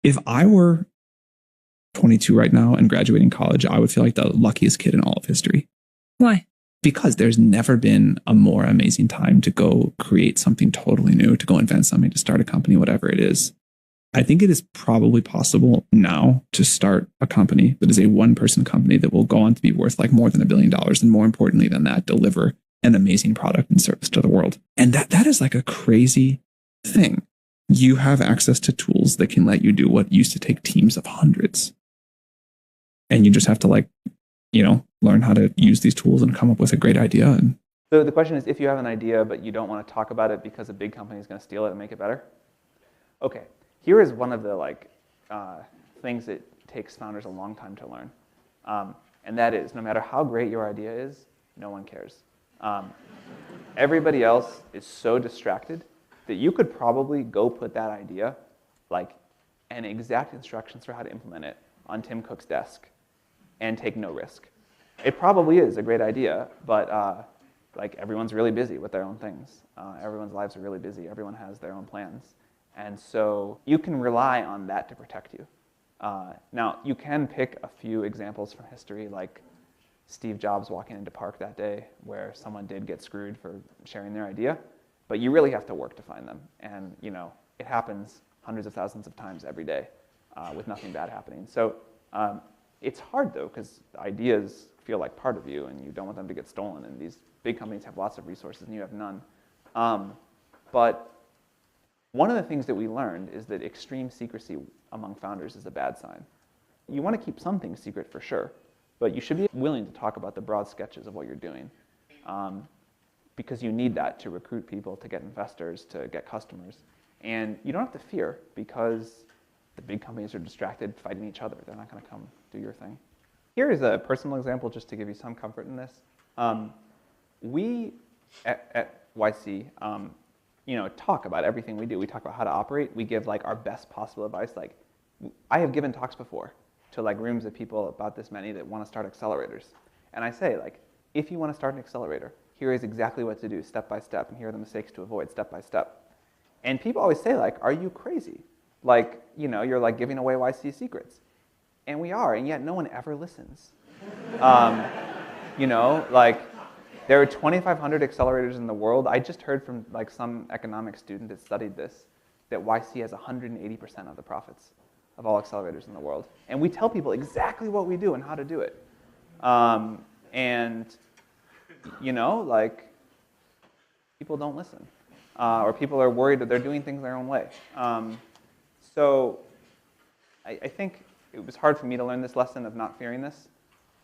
If I were 22 right now and graduating college, I would feel like the luckiest kid in all of history. Why? Because there's never been a more amazing time to go create something totally new, to go invent something, to start a company, whatever it is. I think it is probably possible now to start a company that is a one-person company that will go on to be worth like more than $1 billion. And more importantly than that, deliver an amazing product and service to the world. And that is like a crazy thing. You have access to tools that can let you do what used to take teams of hundreds. And you just have to learn how to use these tools and come up with a great idea. And so the question is, if you have an idea, but you don't want to talk about it because a big company is going to steal it and make it better? Okay, here is one of the things that takes founders a long time to learn. And that is, no matter how great your idea is, no one cares. Everybody else is so distracted that you could probably go put that idea, and exact instructions for how to implement it, on Tim Cook's desk and take no risk. It probably is a great idea, but everyone's really busy with their own things. Everyone's lives are really busy. Everyone has their own plans. And so you can rely on that to protect you. Now, you can pick a few examples from history, like Steve Jobs walking into Park that day, where someone did get screwed for sharing their idea, but you really have to work to find them. And it happens hundreds of thousands of times every day with nothing bad happening. So it's hard, though, because ideas feel like part of you, and you don't want them to get stolen. And these big companies have lots of resources, and you have none. But one of the things that we learned is that extreme secrecy among founders is a bad sign. You want to keep some things secret for sure, but you should be willing to talk about the broad sketches of what you're doing, because you need that to recruit people, to get investors, to get customers. And you don't have to fear, because the big companies are distracted fighting each other. They're not going to come do your thing. Here is a personal example just to give you some comfort in this. We at YC talk about everything we do. We talk about how to operate. We give our best possible advice. I have given talks before to rooms of people about this many that want to start accelerators. And I say, if you want to start an accelerator, here is exactly what to do step by step, and here are the mistakes to avoid step by step. And people always say, are you crazy? You're giving away YC secrets. And we are, and yet no one ever listens. There are 2,500 accelerators in the world. I just heard from some economics student that studied this, that YC has 180% of the profits of all accelerators in the world. And we tell people exactly what we do and how to do it. People don't listen. Or people are worried that they're doing things their own way. So I think it was hard for me to learn this lesson of not fearing this.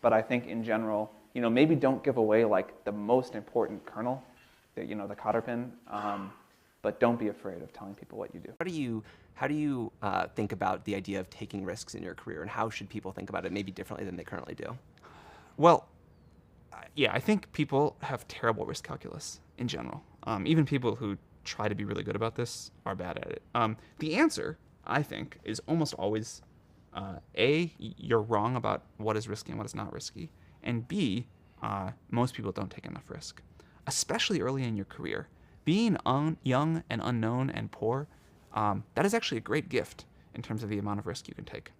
But I think in general, maybe don't give away the most important kernel, the cotter pin, but don't be afraid of telling people what you do. How do you think about the idea of taking risks in your career, and how should people think about it maybe differently than they currently do? Well, yeah, I think people have terrible risk calculus in general. Even people who try to be really good about this are bad at it. The answer, I think, is almost always A, you're wrong about what is risky and what is not risky. And B, most people don't take enough risk, especially early in your career. Being young and unknown and poor, that is actually a great gift in terms of the amount of risk you can take.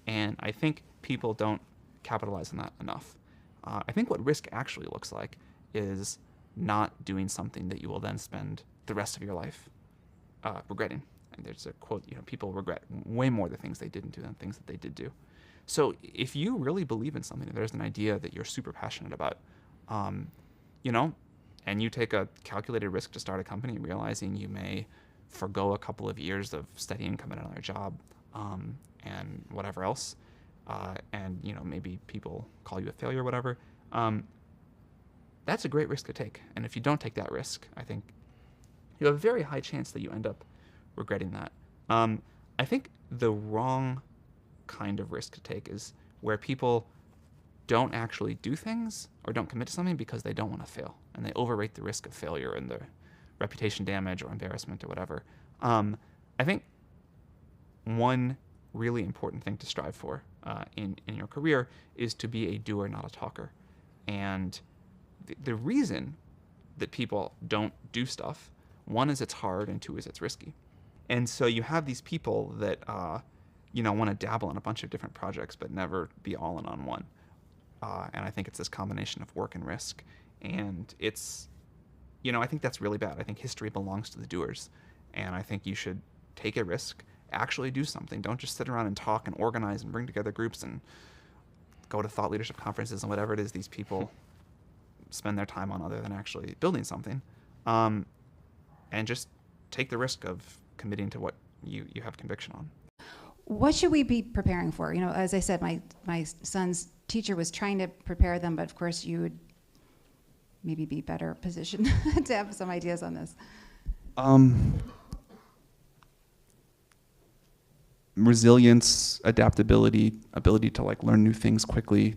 And I think people don't capitalize on that enough. I think what risk actually looks like is not doing something that you will then spend the rest of your life regretting. And there's a quote, people regret way more the things they didn't do than things that they did do. So if you really believe in something, there's an idea that you're super passionate about, and you take a calculated risk to start a company, realizing you may forgo a couple of years of steady income at another job, and whatever else, and maybe people call you a failure or whatever, that's a great risk to take. And if you don't take that risk, I think you have a very high chance that you end up regretting that. I think the wrong kind of risk to take is where people don't actually do things or don't commit to something because they don't want to fail, and they overrate the risk of failure and the reputation damage or embarrassment or whatever. I think one really important thing to strive for in your career is to be a doer, not a talker. And the reason that people don't do stuff, one is it's hard, and two is it's risky. And so you have these people that, want to dabble in a bunch of different projects, but never be all in on one. And I think it's this combination of work and risk. And it's, I think that's really bad. I think history belongs to the doers. And I think you should take a risk, actually do something. Don't just sit around and talk and organize and bring together groups and go to thought leadership conferences and whatever it is these people spend their time on other than actually building something. And just take the risk of committing to what you have conviction on. What should we be preparing for? As I said, my son's teacher was trying to prepare them, but of course you would maybe be better positioned to have some ideas on this. Resilience, adaptability, ability to learn new things quickly,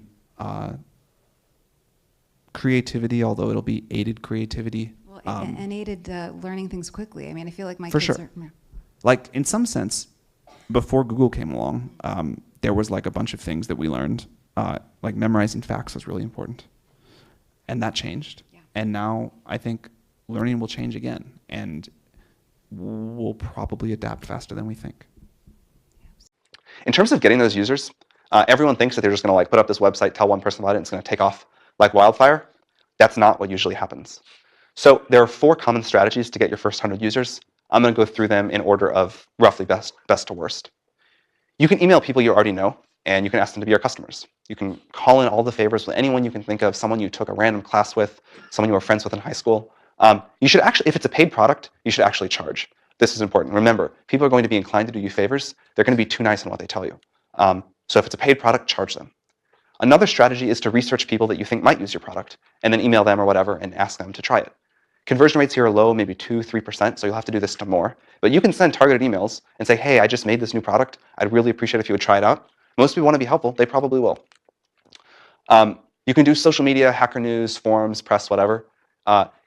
creativity, although it'll be aided creativity. Well, and aided learning things quickly. I mean, I feel like my for kids sure. are... In some sense, before Google came along, there was a bunch of things that we learned. Memorizing facts was really important. And that changed. Yeah. And now I think learning will change again. And we'll probably adapt faster than we think. In terms of getting those users, everyone thinks that they're just going to put up this website, tell one person about it, and it's going to take off like wildfire. That's not what usually happens. So there are 4 common strategies to get your first 100 users. I'm going to go through them in order of roughly best to worst. You can email people you already know, and you can ask them to be your customers. You can call in all the favors with anyone you can think of, someone you took a random class with, someone you were friends with in high school. You should actually, if it's a paid product, you should actually charge. This is important. Remember, people are going to be inclined to do you favors. They're going to be too nice in what they tell you. So if it's a paid product, charge them. Another strategy is to research people that you think might use your product and then email them or whatever and ask them to try it. Conversion rates here are low, maybe 2-3%, so you'll have to do this to more. But you can send targeted emails and say, hey, I just made this new product. I'd really appreciate if you would try it out. Most people want to be helpful. They probably will. You can do social media, Hacker News, forums, press, whatever.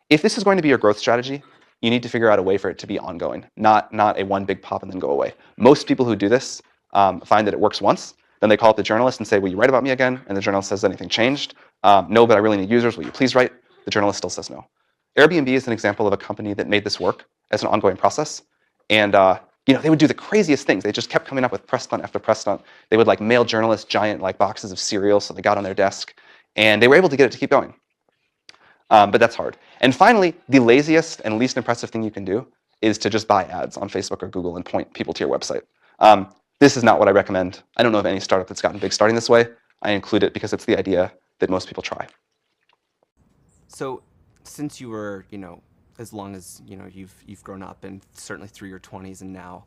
If this is going to be your growth strategy, you need to figure out a way for it to be ongoing, not a one big pop and then go away. Most people who do this find that it works once. Then they call up the journalist and say, will you write about me again? And the journalist says, anything changed? No, but I really need users. Will you please write? The journalist still says no. Airbnb is an example of a company that made this work as an ongoing process. And they would do the craziest things. They just kept coming up with press stunt after press stunt. They would mail journalists giant boxes of cereal so they got on their desk. And they were able to get it to keep going. But that's hard. And finally, the laziest and least impressive thing you can do is to just buy ads on Facebook or Google and point people to your website. This is not what I recommend. I don't know of any startup that's gotten big starting this way. I include it because it's the idea that most people try. So since you were, as long as, you've grown up and certainly through your 20s and now,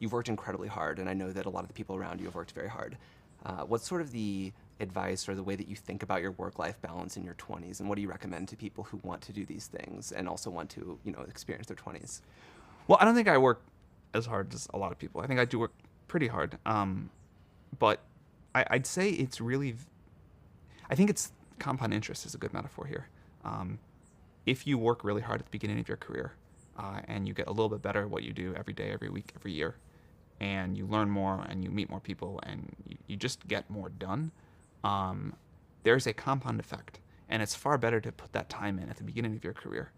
you've worked incredibly hard. And I know that a lot of the people around you have worked very hard. What's sort of the advice or the way that you think about your work-life balance in your 20s? And what do you recommend to people who want to do these things and also want to, experience their 20s? Well, I don't think I work as hard as a lot of people. I think I do work pretty hard. But I'd say it's really, I think it's compound interest is a good metaphor here. If you work really hard at the beginning of your career and you get a little bit better at what you do every day, every week, every year, and you learn more and you meet more people and you just get more done, there's a compound effect. And it's far better to put that time in at the beginning of your career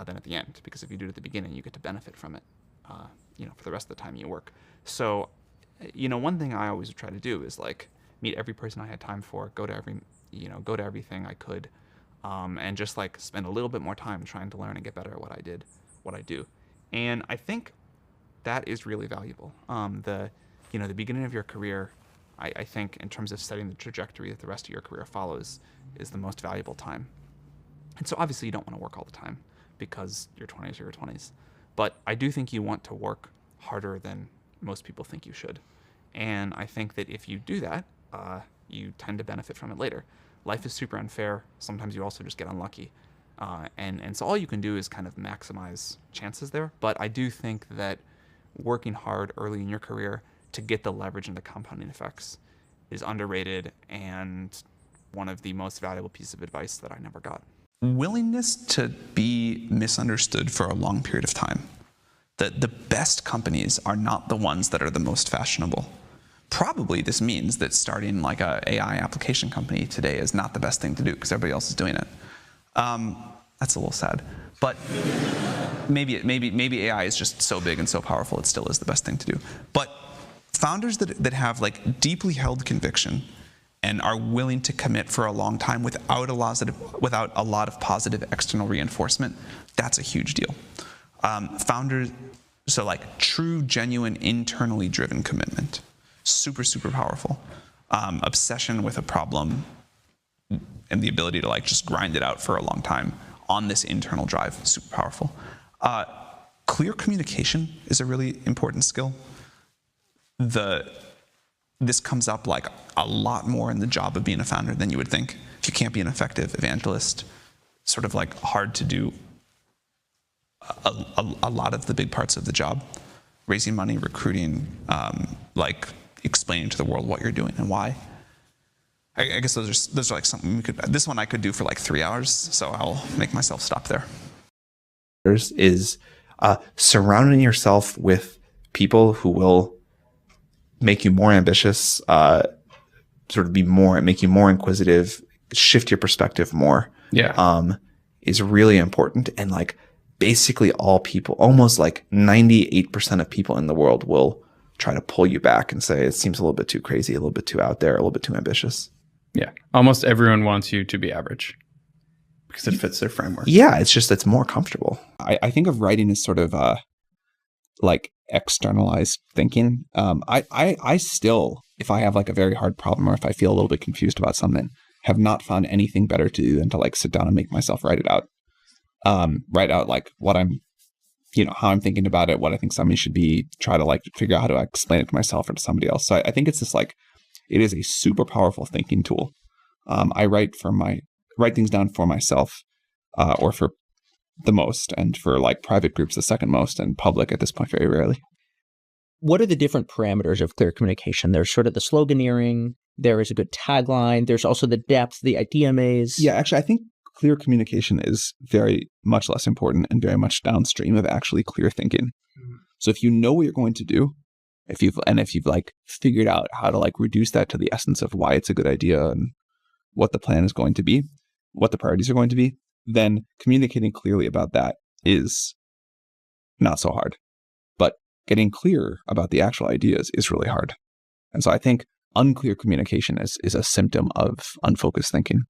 than at the end, because if you do it at the beginning, you get to benefit from it, for the rest of the time you work. So, one thing I always try to do is meet every person I had time for, go to everything I could, and just spend a little bit more time trying to learn and get better at what I do. And I think that is really valuable. The beginning of your career, I think in terms of setting the trajectory that the rest of your career follows is the most valuable time. And so obviously you don't want to work all the time because your 20s are your 20s. But I do think you want to work harder than most people think you should. And I think that if you do that, you tend to benefit from it later. Life is super unfair. Sometimes you also just get unlucky. And so all you can do is kind of maximize chances there. But I do think that working hard early in your career to get the leverage and the compounding effects is underrated and one of the most valuable pieces of advice that I never got. Willingness to be misunderstood for a long period of time. The best companies are not the ones that are the most fashionable. Probably this means that starting a AI application company today is not the best thing to do because everybody else is doing it. That's a little sad. But maybe AI is just so big and so powerful, it still is the best thing to do. But founders that have like deeply held conviction and are willing to commit for a long time without a lot of positive external reinforcement, that's a huge deal. Founders, so like true, genuine, internally driven commitment, super, super powerful. Obsession with a problem and the ability to like just grind it out for a long time on this internal drive, super powerful. Clear communication is a really important skill. This comes up like a lot more in the job of being a founder than you would think. If you can't be an effective evangelist, sort of like hard to do a lot of the big parts of the job, raising money, recruiting, like explaining to the world what you're doing and why. I guess those are like something this one I could do for like 3 hours, so I'll make myself stop there. Is surrounding yourself with people who will make you more ambitious, make you more inquisitive, shift your perspective more. Is really important. And like basically all people, almost like 98% of people in the world will try to pull you back and say, it seems a little bit too crazy, a little bit too out there, a little bit too ambitious. Yeah. Almost everyone wants you to be average because it fits their framework. Yeah. It's more comfortable. I think of writing as sort of like externalized thinking. I still, if I have like a very hard problem or if I feel a little bit confused about something, have not found anything better to do than to like sit down and make myself write it out. Write out like what I'm, how I'm thinking about it, what I think somebody should be, try to like figure out how to explain it to myself or to somebody else. So I think it's just like, it is a super powerful thinking tool. I write things down for myself, or for the most, and for like private groups the second most, and public at this point very rarely. What are the different parameters of clear communication? There's sort of the sloganeering, there is a good tagline, there's also the depth, the idea maze. Yeah, actually, I think clear communication is very much less important and very much downstream of actually clear thinking. So if you know what you're going to do, if you've like figured out how to like reduce that to the essence of why it's a good idea and what the plan is going to be, what the priorities are going to be, then communicating clearly about that is not so hard. But getting clear about the actual ideas is really hard. And so I think unclear communication is a symptom of unfocused thinking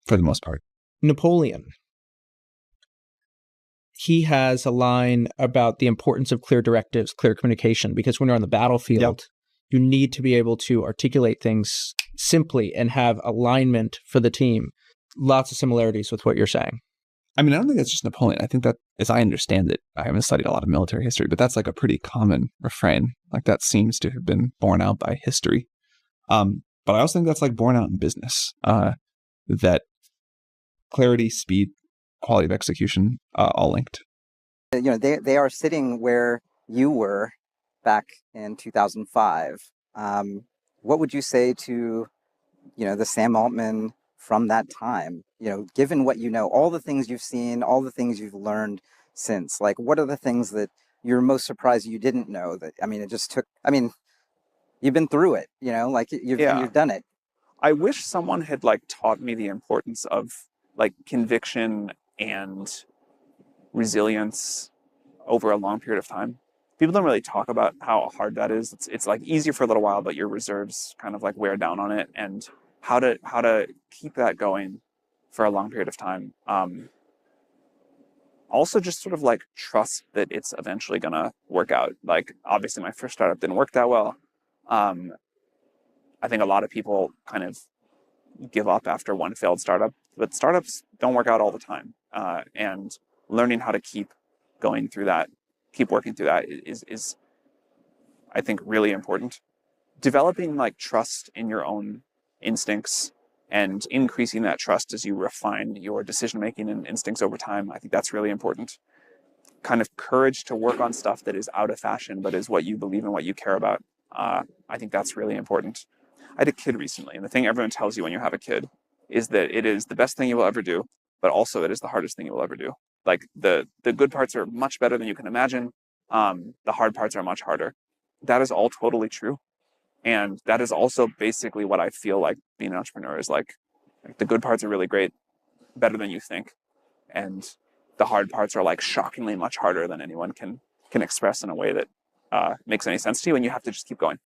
for the most part. Napoleon. He has a line about the importance of clear directives, clear communication, because when you're on the battlefield, you need to be able to articulate things simply and have alignment for the team. Lots of similarities with what you're saying. I mean, I don't think that's just Napoleon. I think that, as I understand it, I haven't studied a lot of military history, but that's like a pretty common refrain. Like that seems to have been borne out by history. But I also think that's like borne out in business, that clarity, speed, quality of execution, all linked. They are sitting where you were back in 2005. What would you say to, the Sam Altman from that time? Given what all the things you've seen, all the things you've learned since, like what are the things that you're most surprised you didn't know that, it just took, you've been through it, you've done it. I wish someone had like taught me the importance of like conviction and resilience over a long period of time. People don't really talk about how hard that is. It's like easier for a little while, but your reserves kind of like wear down on it, and how to keep that going for a long period of time. Also just sort of like trust that it's eventually gonna work out. Like obviously my first startup didn't work that well. I think a lot of people kind of give up after one failed startup, but startups don't work out all the time. And learning how to keep going through that, keep working through that is I think really important. Developing like trust in your own instincts and increasing that trust as you refine your decision-making and instincts over time, I think that's really important. Kind of courage to work on stuff that is out of fashion, but is what you believe and what you care about. I think that's really important. I had a kid recently, and the thing everyone tells you when you have a kid is that it is the best thing you will ever do, but also it is the hardest thing you will ever do. Like the good parts are much better than you can imagine. The hard parts are much harder. That is all totally true. And that is also basically what I feel like being an entrepreneur is like the good parts are really great, better than you think. And the hard parts are like shockingly much harder than anyone can express in a way that makes any sense to you, and you have to just keep going.